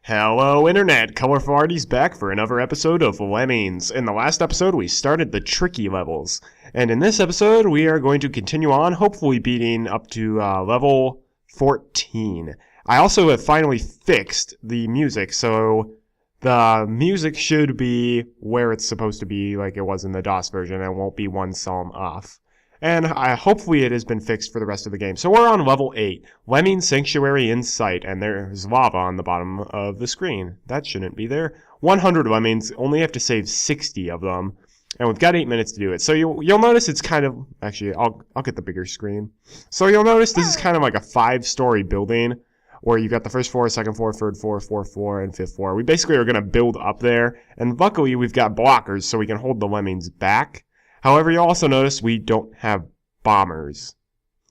Hello Internet, Colorful Arty's back for another episode of Lemmings. In the last episode we started the tricky levels, and in this episode we are going to continue on, hopefully beating up to level 14. I also have finally fixed the music, so the music should be where it's supposed to be like it was in the DOS version, and won't be one psalm off. And hopefully it has been fixed for the rest of the game. So we're on level 8, Lemming Sanctuary in sight, and there's lava on the bottom of the screen. That shouldn't be there. 100 lemmings, only have to save 60 of them, and we've got 8 minutes to do it. So you'll notice it's kind of, actually I'll get the bigger screen. So you'll notice this is kind of like a 5-story building, where you've got the first floor, second floor, third floor, fourth floor, and fifth floor. We basically are going to build up there, and luckily we've got blockers so we can hold the lemmings back. However, you'll also notice we don't have bombers.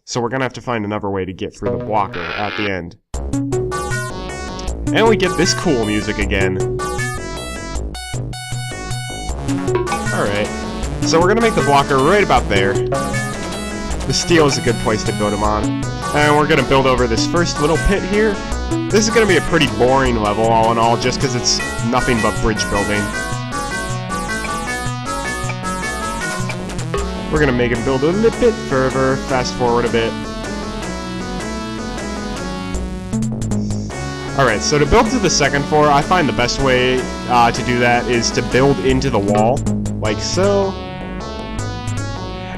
So we're going to have to find another way to get through the blocker at the end. And we get this cool music again. Alright, so we're going to make the blocker right about there. The steel is a good place to build them on. And we're going to build over this first little pit here. This is going to be a pretty boring level all in all, just because it's nothing but bridge building. We're going to make him build a little bit further, fast forward a bit. Alright, so to build to the second floor, I find the best way to do that is to build into the wall, like so.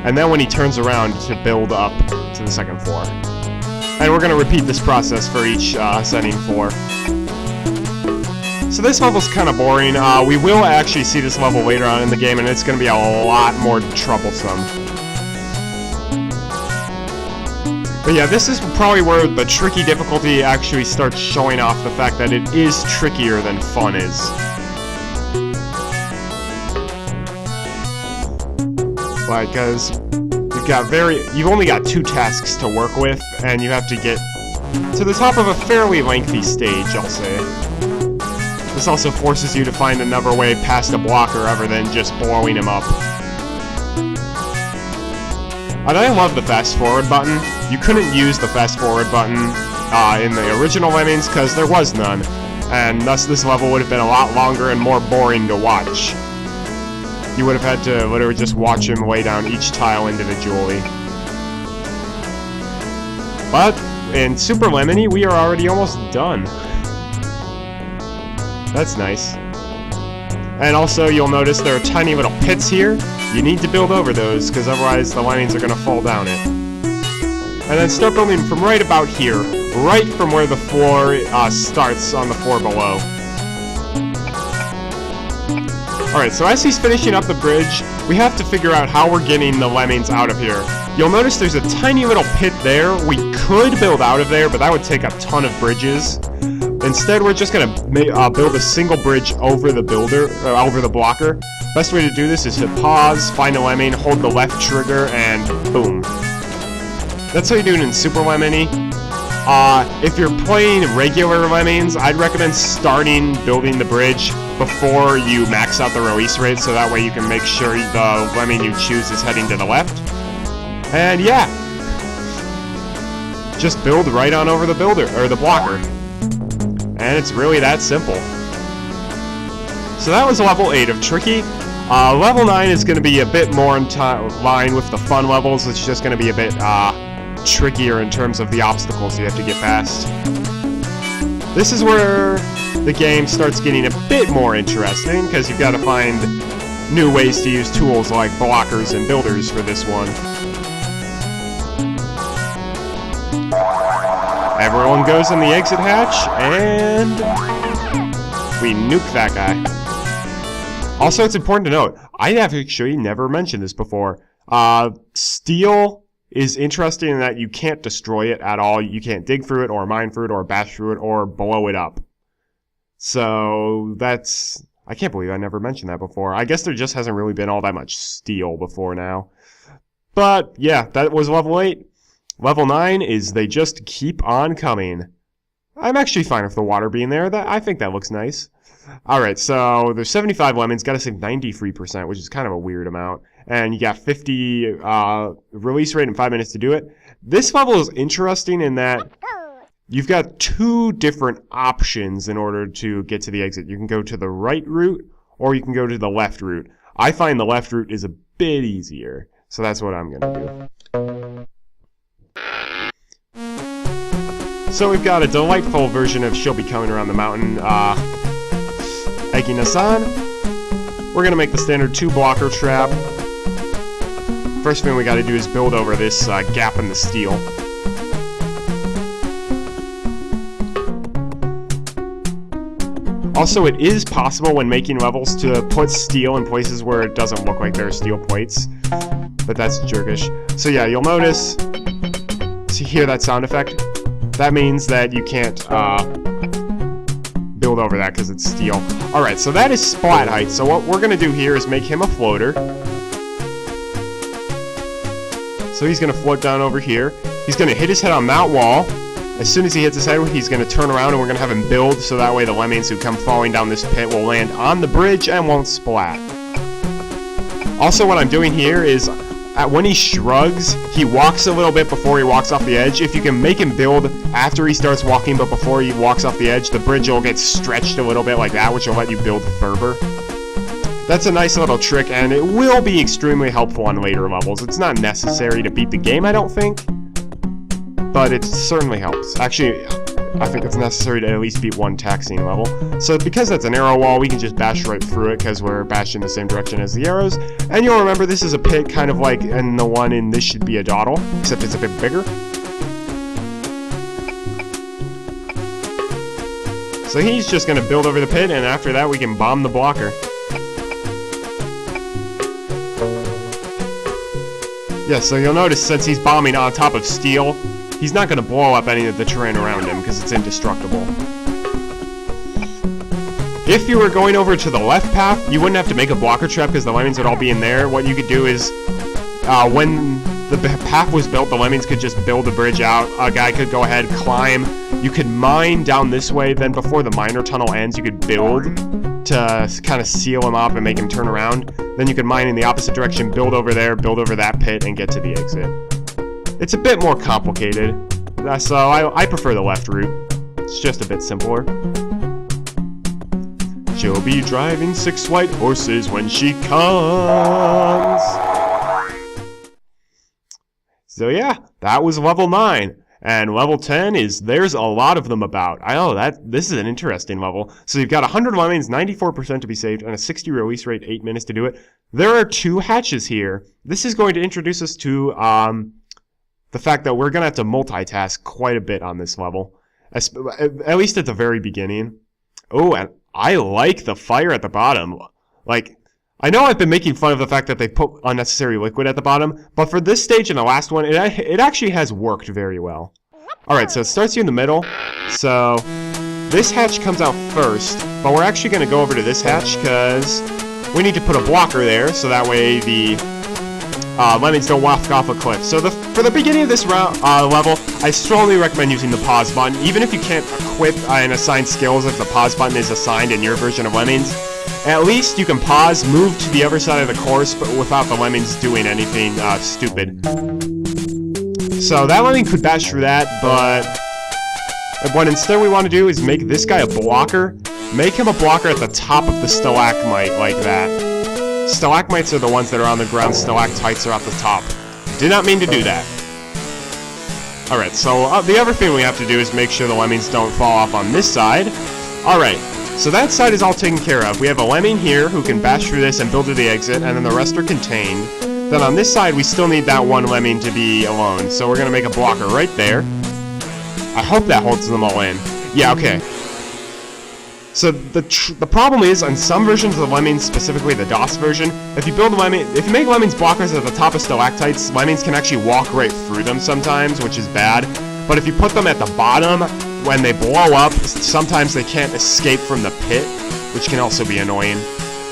And then when he turns around, to build up to the second floor. And we're going to repeat this process for each ascending floor. So this level's kind of boring. We will actually see this level later on in the game, and it's going to be a lot more troublesome. But yeah, this is probably where the tricky difficulty actually starts showing off the fact that it is trickier than fun is. Like, because you've only got 2 tasks to work with, and you have to get to the top of a fairly lengthy stage, I'll say. This also forces you to find another way past a blocker other than just blowing him up. And I love the fast forward button. You couldn't use the fast forward button in the original Lemmings because there was none, and thus this level would have been a lot longer and more boring to watch. You would have had to literally just watch him lay down each tile individually. But in Super Lemony, we are already almost done. That's nice. And also, you'll notice there are tiny little pits here. You need to build over those, because otherwise the lemmings are going to fall down it. And then start building from right about here, right from where the floor starts on the floor below. Alright, so as he's finishing up the bridge, we have to figure out how we're getting the lemmings out of here. You'll notice there's a tiny little pit there. We could build out of there, but that would take a ton of bridges. Instead, we're just gonna build a single bridge over the over the blocker. Best way to do this is to pause, find a lemming, hold the left trigger, and boom. That's how you do it in Super Lemony. If you're playing regular Lemmings, I'd recommend starting building the bridge before you max out the release rate, so that way you can make sure the lemming you choose is heading to the left. And yeah, just build right on over the blocker. And it's really that simple. So that was level 8 of Tricky. Level 9 is going to be a bit more in line with the fun levels. It's just going to be a bit trickier in terms of the obstacles you have to get past. This is where the game starts getting a bit more interesting, because you've got to find new ways to use tools like blockers and builders for this one. Everyone goes in the exit hatch, and we nuke that guy. Also, it's important to note, I have actually never mentioned this before. Steel is interesting in that you can't destroy it at all. You can't dig through it, or mine through it, or bash through it, or blow it up. So, that's... I can't believe I never mentioned that before. I guess there just hasn't really been all that much steel before now. But, yeah, that was level 8. Level 9 is they just keep on coming. I'm actually fine with the water being there. I think that looks nice. Alright, so there's 75 lemmings, gotta save 93%, which is kind of a weird amount. And you got 50 release rate and 5 minutes to do it. This level is interesting in that you've got two different options in order to get to the exit. You can go to the right route, or you can go to the left route. I find the left route is a bit easier, so that's what I'm gonna do. So we've got a delightful version of She'll Be Coming Around the Mountain, egging us on. We're gonna make the standard 2 blocker trap. First thing we gotta do is build over this gap in the steel. Also, it is possible when making levels to put steel in places where it doesn't look like there are steel plates, but that's jerkish. So yeah, you'll notice, to hear that sound effect, that means that you can't build over that because it's steel. Alright, so that is splat height. So what we're going to do here is make him a floater. So he's going to float down over here. He's going to hit his head on that wall. As soon as he hits his head, he's going to turn around and we're going to have him build so that way the lemmings who come falling down this pit will land on the bridge and won't splat. Also, what I'm doing here is, when he shrugs, he walks a little bit before he walks off the edge. If you can make him build after he starts walking but before he walks off the edge, the bridge will get stretched a little bit like that, which will let you build further. That's a nice little trick, and it will be extremely helpful on later levels. It's not necessary to beat the game, I don't think, but it certainly helps. Actually, I think it's necessary to at least beat one taxing level. So because that's an arrow wall, we can just bash right through it because we're bashed in the same direction as the arrows. And you'll remember this is a pit kind of like in the one in This Should Be a Dawdle, except it's a bit bigger. So he's just going to build over the pit, and after that we can bomb the blocker. Yeah, so you'll notice since he's bombing on top of steel, he's not going to blow up any of the terrain around him because it's indestructible. If you were going over to the left path, you wouldn't have to make a blocker trap because the lemmings would all be in there. What you could do is, when the path was built, the lemmings could just build the bridge out. A guy could go ahead, climb. You could mine down this way, then before the miner tunnel ends, you could build to kind of seal him up and make him turn around. Then you could mine in the opposite direction, build over there, build over that pit, and get to the exit. It's a bit more complicated, so I prefer the left route. It's just a bit simpler. She'll be driving 6 white horses when she comes. So yeah, that was level 9. And level 10 is, there's a lot of them about. This is an interesting level. So you've got 100 lemmings, 94% to be saved, and a 60 release rate, 8 minutes to do it. There are 2 hatches here. This is going to introduce us to the fact that we're going to have to multitask quite a bit on this level. At least at the very beginning. Oh, and I like the fire at the bottom. Like, I know I've been making fun of the fact that they put unnecessary liquid at the bottom, but for this stage and the last one, it actually has worked very well. Alright, so it starts you in the middle. So, this hatch comes out first, but we're actually going to go over to this hatch because we need to put a blocker there, so that way the lemmings don't walk off a cliff. So for the beginning of this level, I strongly recommend using the pause button. Even if you can't equip and assign skills if the pause button is assigned in your version of Lemmings, at least you can pause, move to the other side of the course, but without the lemmings doing anything stupid. So that lemming could bash through that, but what instead we want to do is make this guy a blocker. Make him a blocker at the top of the stalagmite, like that. Stalagmites are the ones that are on the ground, stalactites are at the top. Did not mean to do that. Alright, so the other thing we have to do is make sure the lemmings don't fall off on this side. Alright. So that side is all taken care of. We have a lemming here who can bash through this and build to the exit, and then the rest are contained. Then on this side, we still need that one lemming to be alone, so we're going to make a blocker right there. I hope that holds them all in. Yeah, okay. So the problem is, on some versions of the lemmings, specifically the DOS version, if you make lemmings blockers at the top of stalactites, lemmings can actually walk right through them sometimes, which is bad. But if you put them at the bottom, when they blow up, sometimes they can't escape from the pit, which can also be annoying.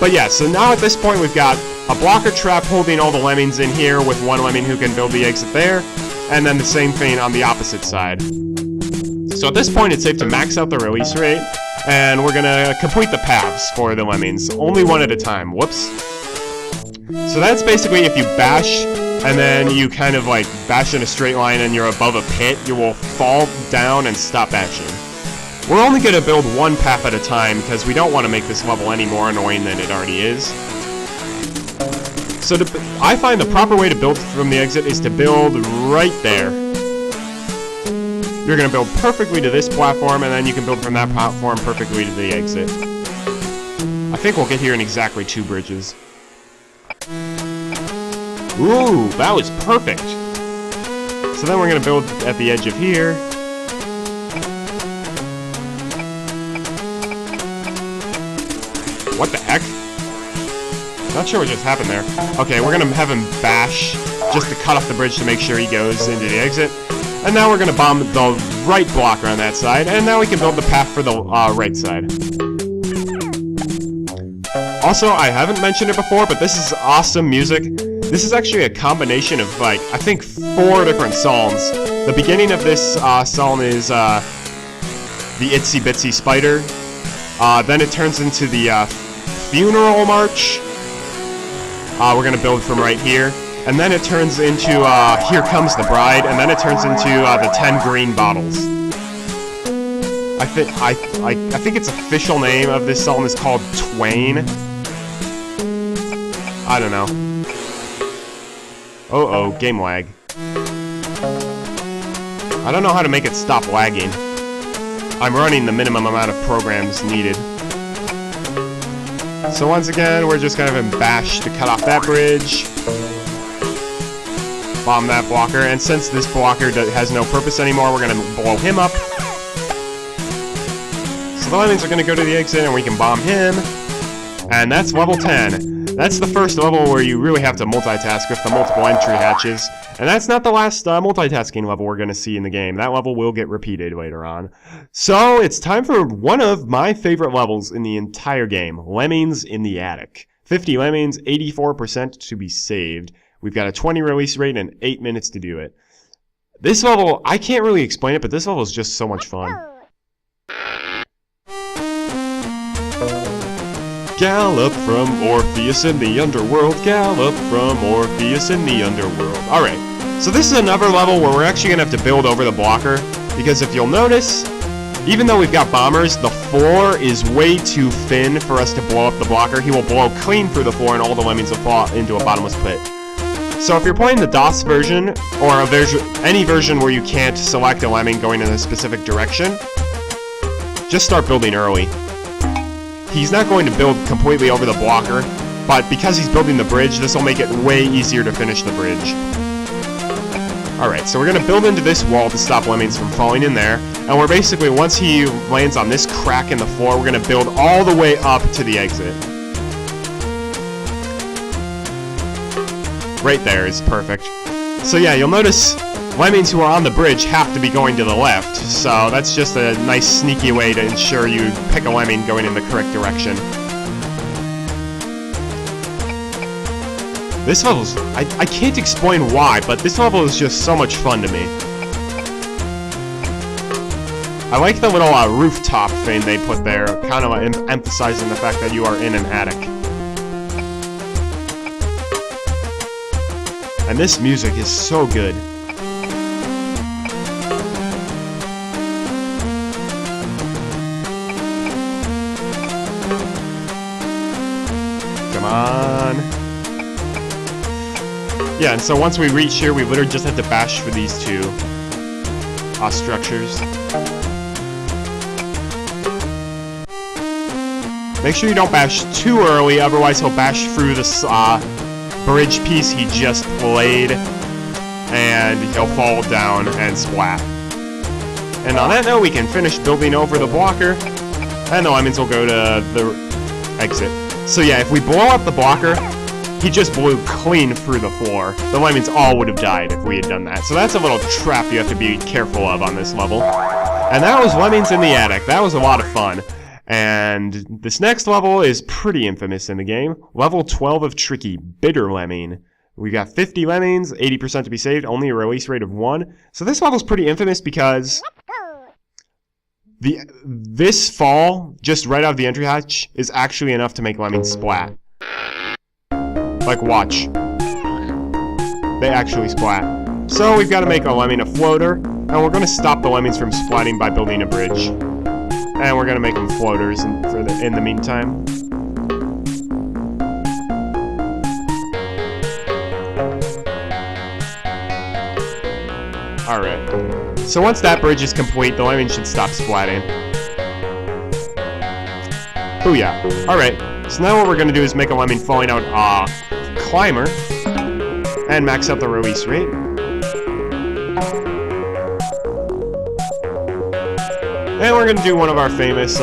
But yeah, so now at this point we've got a blocker trap holding all the lemmings in here with one lemming who can build the exit there, and then the same thing on the opposite side. So at this point it's safe to max out the release rate, and we're gonna complete the paths for the lemmings, only one at a time. Whoops. So that's basically if you bash and then you kind of like bash in a straight line and you're above a pit, you will fall down and stop bashing. We're only going to build one path at a time because we don't want to make this level any more annoying than it already is. So I find the proper way to build from the exit is to build right there. You're going to build perfectly to this platform, and then you can build from that platform perfectly to the exit. I think we'll get here in exactly 2 bridges. Ooh, that was perfect! So then we're going to build at the edge of here. What the heck? Not sure what just happened there. Okay, we're going to have him bash just to cut off the bridge to make sure he goes into the exit. And now we're going to bomb the right blocker on that side, and now we can build the path for the right side. Also, I haven't mentioned it before, but this is awesome music. This is actually a combination of, like, I think 4 different psalms. The beginning of this psalm is the Itsy Bitsy Spider. Then it turns into the Funeral March. We're going to build from right here. And then it turns into Here Comes the Bride, and then it turns into the 10 Green Bottles. I think its official name of this psalm is called Twain. I don't know. Oh, game lag. I don't know how to make it stop lagging. I'm running the minimum amount of programs needed. So once again, we're just gonna have him bash to cut off that bridge. Bomb that blocker, and since this blocker has no purpose anymore, we're gonna blow him up. So the Lemmings are gonna go to the exit, and we can bomb him. And that's level 10. That's the first level where you really have to multitask with the multiple entry hatches. And that's not the last multitasking level we're gonna see in the game. That level will get repeated later on. So it's time for one of my favorite levels in the entire game, Lemmings in the Attic. 50 Lemmings, 84% to be saved. We've got a 20 release rate and 8 minutes to do it. This level, I can't really explain it, but this level is just so much fun. Gallop from Orpheus in the underworld, gallop from Orpheus in the underworld. Alright, so this is another level where we're actually going to have to build over the blocker, because if you'll notice, even though we've got bombers, the floor is way too thin for us to blow up the blocker. He will blow clean through the floor and all the Lemmings will fall into a bottomless pit. So if you're playing the DOS version, or any version where you can't select a Lemming going in a specific direction, just start building early. He's not going to build completely over the blocker, but because he's building the bridge, this will make it way easier to finish the bridge. Alright, so we're going to build into this wall to stop Lemmings from falling in there, and we're basically, once he lands on this crack in the floor, we're going to build all the way up to the exit. Right there is perfect. So yeah, you'll notice Lemmings who are on the bridge have to be going to the left, so that's just a nice sneaky way to ensure you pick a Lemming going in the correct direction. This level's... I can't explain why, but this level is just so much fun to me. I like the little rooftop thing they put there, kind of emphasizing the fact that you are in an attic. And this music is so good. Come on. Yeah, and so once we reach here, we literally just have to bash for these two structures. Make sure you don't bash too early, otherwise he'll bash through this bridge piece he just played, and he'll fall down and splat. And on that note, we can finish building over the blocker, and the Lemmings will go to the exit. So yeah, if we blow up the blocker, he just blew clean through the floor. The Lemmings all would have died if we had done that. So that's a little trap you have to be careful of on this level. And that was Lemmings in the Attic. That was a lot of fun. And this next level is pretty infamous in the game. Level 12 of Tricky, Bitter Lemming. We got 50 Lemmings, 80% to be saved, only a release rate of 1. So this level's pretty infamous because this fall, just right out of the entry hatch, is actually enough to make Lemmings splat. Like, watch. they actually splat. So we've got to make a lemming a floater, and we're going to stop the lemmings from splatting by building a bridge. And we're going to make them floaters in the meantime. Alright. So once that bridge is complete, the lemming should stop splatting. Booyah. Alright. So now what we're going to do is make a lemming falling out climber and max out the release rate. And we're going to do one of our famous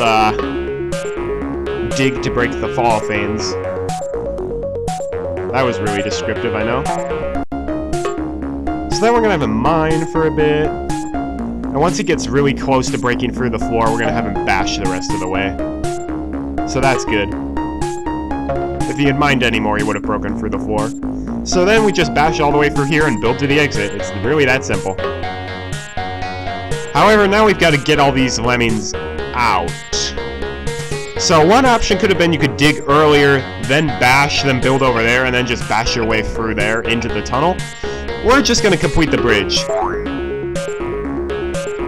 dig to break the fall things. That was really descriptive, I know. So then we're going to have him mine for a bit. And once he gets really close to breaking through the floor, we're going to have him bash the rest of the way. So that's good. If he had mined anymore, he would have broken through the floor. So then we just bash all the way through here and build to the exit. It's really that simple. However, now we've got to get all these lemmings out. So one option could have been you could dig earlier, then bash, then build over there, and then just bash your way through there into the tunnel. We're just going to complete the bridge.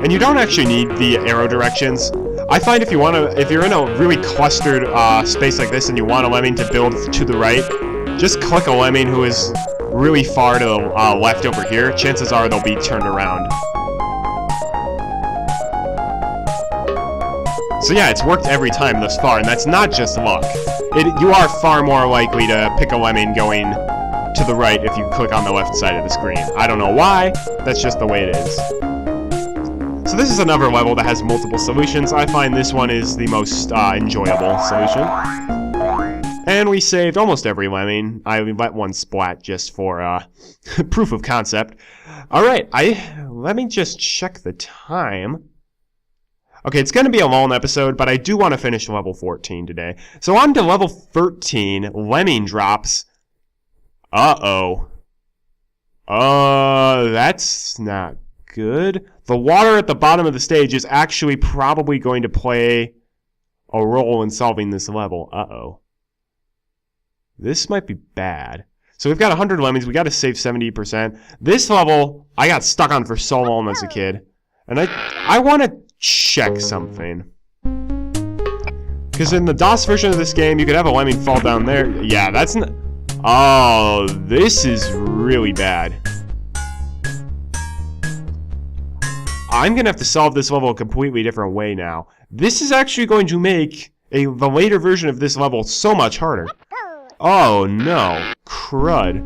And you don't actually need the arrow directions. I find if you're in a really clustered space like this and you want a lemming to build to the right, just click a lemming who is really far to the left over here. Chances are they'll be turned around. So yeah, it's worked every time thus far, and that's not just luck. You are far more likely to pick a lemming going to the right if you click on the left side of the screen. I don't know why, that's just the way it is. So this is another level that has multiple solutions. I find this one is the most enjoyable solution. And we saved almost every lemming. I let one splat just for proof of concept. Alright, let me just check the time. Okay, it's going to be a long episode, but I do want to finish level 14 today. So on to level 13, lemming drops. Uh-oh. That's not good. The water at the bottom of the stage is actually probably going to play a role in solving this level. Uh-oh. This might be bad. So we've got 100 lemmings. We got to save 70%. This level, I got stuck on for so long as a kid. And I want to check something. Because in the DOS version of this game, you could have a lemming fall down there. Yeah, that's not... Oh, this is really bad. I'm going to have to solve this level a completely different way now. This is actually going to make the later version of this level so much harder. Oh no, crud.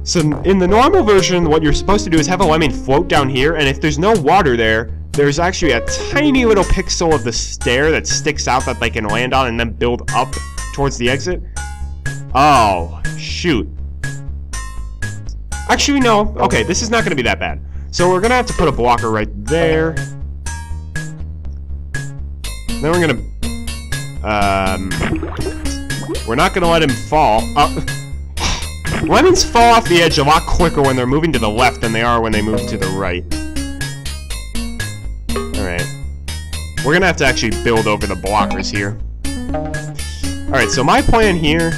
So in the normal version, what you're supposed to do is have a lemming float down here, and if there's no water there, there's actually a tiny little pixel of the stair that sticks out that they can land on and then build up towards the exit. Oh, shoot. Actually, no. Okay, this is not going to be that bad. So we're going to have to put a blocker right there. Then we're going to... we're not going to let him fall. Lemmings fall off the edge a lot quicker when they're moving to the left than they are when they move to the right. Alright. We're going to have to actually build over the blockers here. Alright, so my plan here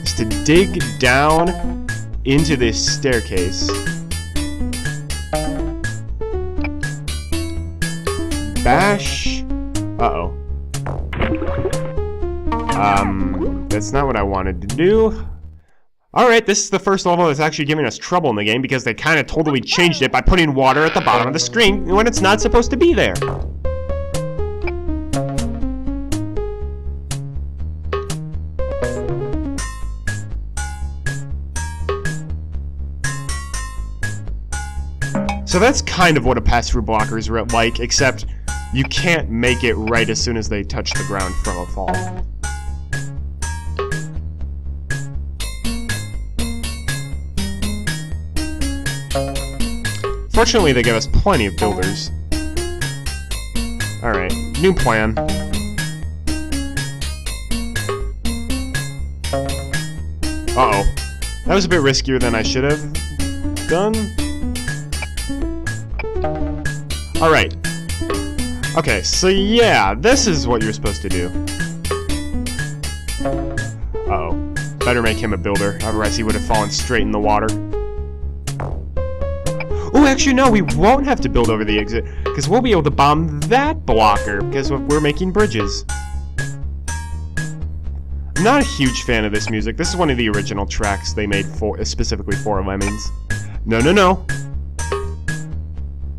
is to dig down into this staircase. Bash. Uh-oh. That's not what I wanted to do. Alright, this is the first level that's actually giving us trouble in the game because they kind of totally changed it by putting water at the bottom of the screen when it's not supposed to be there. So that's kind of what a pass-through blocker is like, except you can't make it right as soon as they touch the ground from a fall. Fortunately, they give us plenty of builders. Alright, new plan. Uh-oh. That was a bit riskier than I should have done. Alright. Okay, so yeah, this is what you're supposed to do. Uh-oh. better make him a builder, otherwise he would have fallen straight in the water. Oh, actually, no, we won't have to build over the exit, because we'll be able to bomb that blocker, because we're making bridges. I'm not a huge fan of this music. This is one of the original tracks they made specifically for Lemmings. No, no, no.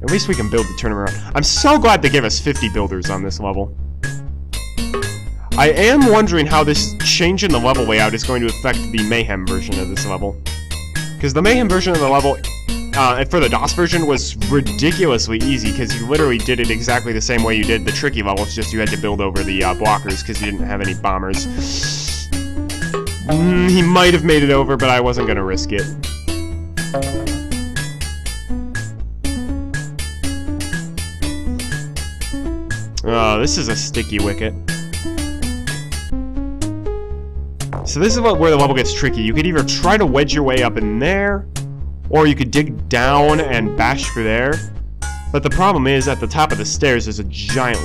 At least we can build the tournament around. I'm so glad they gave us 50 builders on this level. I am wondering how this change in the level layout is going to affect the Mayhem version of this level. Because the Mayhem version of the level, for the DOS version, was ridiculously easy, because you literally did it exactly the same way you did the tricky levels, just you had to build over the blockers, because you didn't have any bombers. He might have made it over, but I wasn't going to risk it. Oh, this is a sticky wicket. So this is where the level gets tricky. You could either try to wedge your way up in there, or you could dig down and bash for there. But the problem is, at the top of the stairs, there's a giant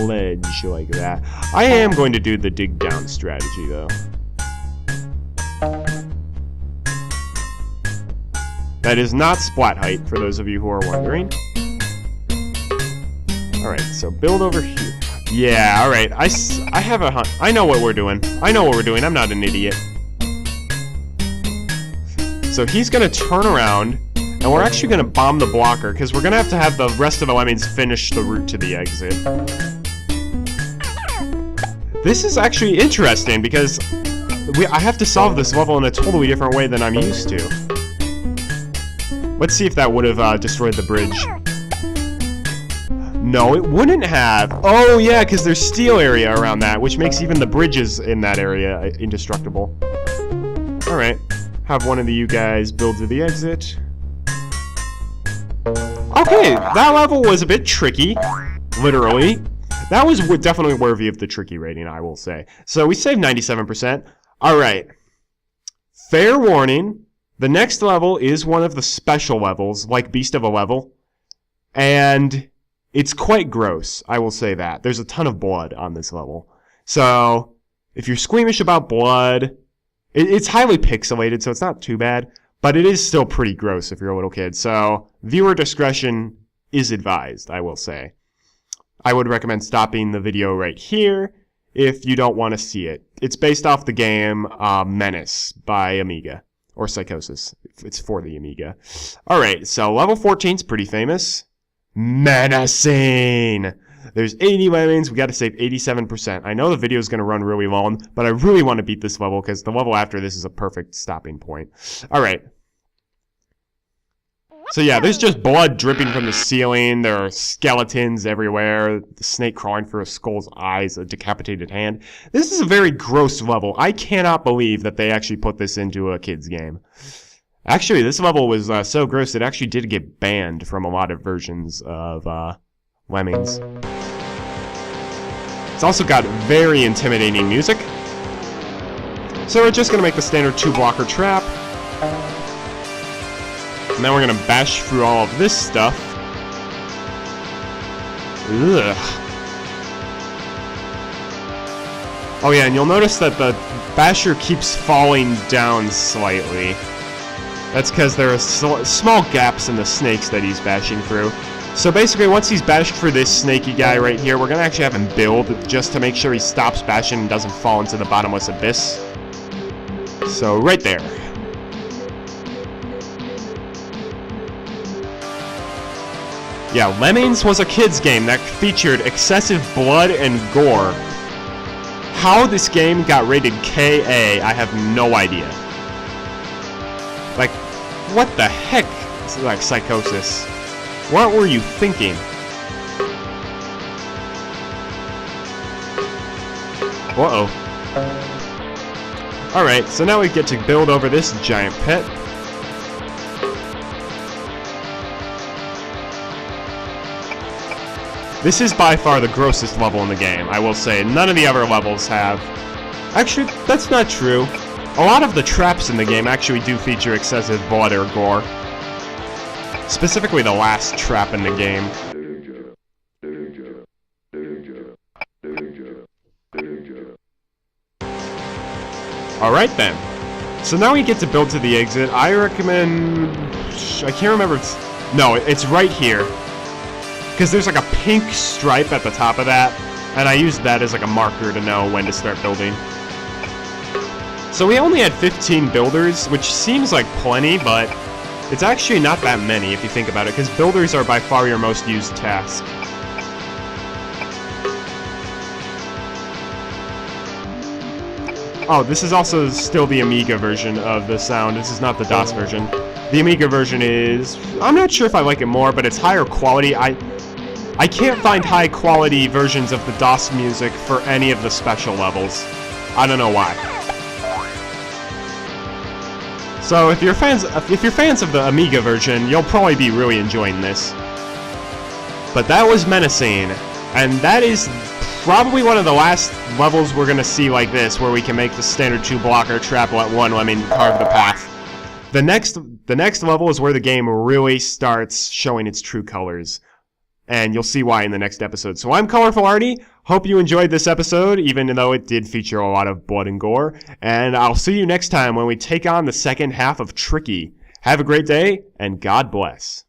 ledge like that. I am going to do the dig down strategy, though. That is not splat height, for those of you who are wondering. Alright, so build over here. Yeah, alright, I have a hunt. I know what we're doing. I know what we're doing. I'm not an idiot. So he's gonna turn around, and we're actually gonna bomb the blocker, because we're gonna have the rest of the Lemmings finish the route to the exit. This is actually interesting, because I have to solve this level in a totally different way than I'm used to. Let's see if that would have destroyed the bridge. No, it wouldn't have. Oh, yeah, because there's steel area around that, which makes even the bridges in that area indestructible. Alright. Have one of you guys build to the exit. Okay, that level was a bit tricky. Literally. That was definitely worthy of the tricky rating, I will say. So we saved 97%. Alright. Fair warning. The next level is one of the special levels, like Beast of a Level. And it's quite gross, I will say that. There's a ton of blood on this level. So, if you're squeamish about blood, it's highly pixelated, so it's not too bad. But it is still pretty gross if you're a little kid. So, viewer discretion is advised, I will say. I would recommend stopping the video right here if you don't want to see it. It's based off the game Menace by Amiga. Or Psychosis. It's for the Amiga. Alright, so level 14 is pretty famous. Menacing! There's 80 Lemmings, we gotta save 87%. I know the video is gonna run really long, but I really want to beat this level, because the level after this is a perfect stopping point. Alright. So yeah, there's just blood dripping from the ceiling, there are skeletons everywhere, the snake crawling through a skull's eyes, a decapitated hand. This is a very gross level. I cannot believe that they actually put this into a kid's game. Actually, this level was so gross it actually did get banned from a lot of versions of Lemmings. It's also got very intimidating music. So we're just going to make the standard 2-blocker trap. And then we're going to bash through all of this stuff. Ugh. Oh yeah, and you'll notice that the basher keeps falling down slightly. That's because there are small gaps in the snakes that he's bashing through. So basically, once he's bashed for this snaky guy right here, we're going to actually have him build just to make sure he stops bashing and doesn't fall into the bottomless abyss. So, right there. Yeah, Lemmings was a kid's game that featured excessive blood and gore. How this game got rated KA, I have no idea. Like, what the heck? This is like Psychosis. What were you thinking? Uh-oh. Alright, so now we get to build over this giant pit. This is by far the grossest level in the game, I will say. None of the other levels have. Actually, that's not true. A lot of the traps in the game actually do feature excessive blood or gore. Specifically the last trap in the game. Danger, danger, danger, danger, danger. Alright then. So now we get to build to the exit. I recommend... I can't remember if it's... No, it's right here. Because there's like a pink stripe at the top of that. And I used that as like a marker to know when to start building. So we only had 15 builders, which seems like plenty, but it's actually not that many if you think about it, because builders are by far your most used task. Oh, this is also still the Amiga version of the sound. This is not the DOS version. The Amiga version is... I'm not sure if I like it more, but it's higher quality. I can't find high quality versions of the DOS music for any of the special levels. I don't know why. So if you're fans of the Amiga version, you'll probably be really enjoying this. But that was Menacing, and that is probably one of the last levels we're gonna see like this, where we can make the standard 2-blocker trap, let one lemming carve the path. The next level is where the game really starts showing its true colors, and you'll see why in the next episode. So I'm Colorful Arty. Hope you enjoyed this episode, even though it did feature a lot of blood and gore. And I'll see you next time when we take on the second half of Tricky. Have a great day, and God bless.